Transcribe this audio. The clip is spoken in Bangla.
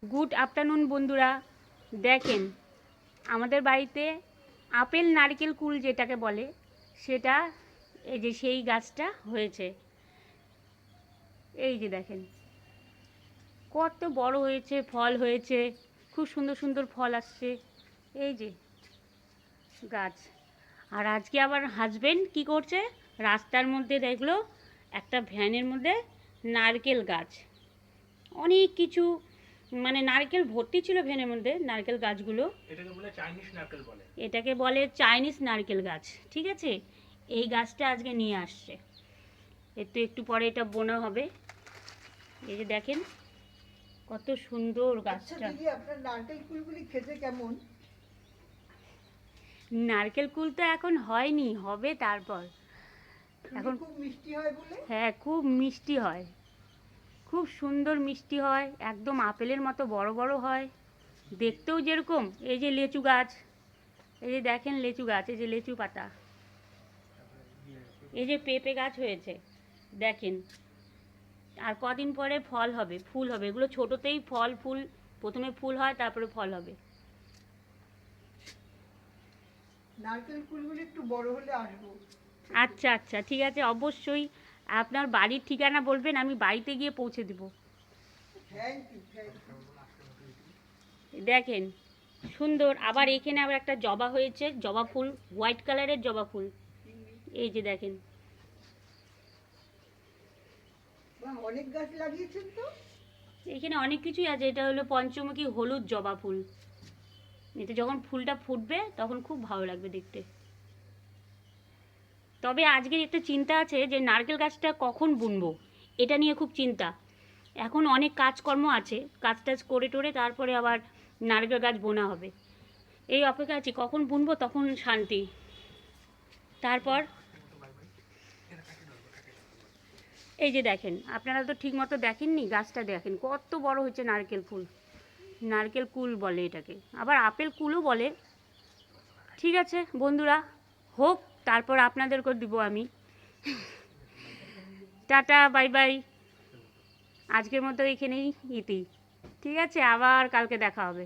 গুড আফটারনুন বন্ধুরা। দেখেন, আমাদের বাড়িতে আপেল নারকেল কুল যেটাকে বলে সেটা, এই যে সেই গাছটা হয়েছে। এই যে দেখেন কত বড় হয়েছে, ফল হয়েছে, খুব সুন্দর সুন্দর ফল আসছে। এই যে গাছ। আর আজকে আবার হাজবেন্ড কি করছে, রাস্তার মধ্যে দেখলো একটা ভ্যানের মধ্যে নারকেল গাছ, অনেক কিছু, মানে নারকেল ভর্তি ছিল ভ্যানের মধ্যে, নারকেল গাছগুলো। এটাকে বলে চাইনিজ নারকেল গাছ, ঠিক আছে। এই গাছটা আজকে নিয়ে আসছে, একটু পরে এটা বোনা হবে। এই যে দেখেন কত সুন্দর গাছটা। আপনার নারকেল কুলগুলি খেতে কেমন? নারকেল কুল তো এখন হয়নি, হবে তারপর। এখন খুব মিষ্টি হয় বলে। হ্যাঁ, খুব মিষ্টি হয়, খুব সুন্দর মিষ্টি হয়, একদম আপেলের মতো বড় বড় হয়, দেখতেও যেরকম। এই যে লেচু গাছ, এই যে দেখেন লেচু গাছ, এই যে লেচু পাতা, এই যে পেঁপে গাছ হয়েছে দেখেন। আর কদিন পরে ফল হবে, ফুল হবে। এগুলো ছোটোতেই ফল ফুল, প্রথমে ফুল হয় তারপরে ফল হবে। নারকেল কুলগুলি একটু বড় হলে আসবো। আচ্ছা আচ্ছা, ঠিক আছে, অবশ্যই। আপনার বাড়ির ঠিকানা বলবেন, আমি বাড়িতে গিয়ে পৌঁছে দেব। Thank you. দেখেন সুন্দর। আবার এখানে আবার একটা জবা হয়েছে, জবা ফুল, হোয়াইট কালারের জবা ফুল। এই যে দেখেন, অনেক গাছ লাগিয়েছেন তো। এখানে অনেক কিছুই আছে। এটা হলো পঞ্চমুখী হলুদ জবা ফুল। এতে যখন ফুলটা ফুটবে তখন খুব ভালো লাগবে দেখতে। তবে আজকের একটা চিন্তা আছে যে নারকেল গাছটা কখন বুনবো, এটা নিয়ে খুব চিন্তা। এখন অনেক কাজকর্ম আছে, কাজ টাজ করে টোরে তারপরে আবার নারকেল গাছ বোনা হবে। এই অপেক্ষা আছি কখন বুনবো, তখন শান্তি। তারপর এই যে দেখেন, আপনারা তো ঠিক মতো দেখেননি, গাছটা দেখেন কত বড় হচ্ছে। নারকেল ফুল, নারকেল কুল বলে এটাকে, আবার আপেল কুলও বলে। ঠিক আছে বন্ধুরা, হোক, তারপর আপনাদেরকেও দিব আমি। Tata, bye bye. আজকের মতো এখানেই ইতি। ঠিক আছে, আবার কালকে দেখা হবে।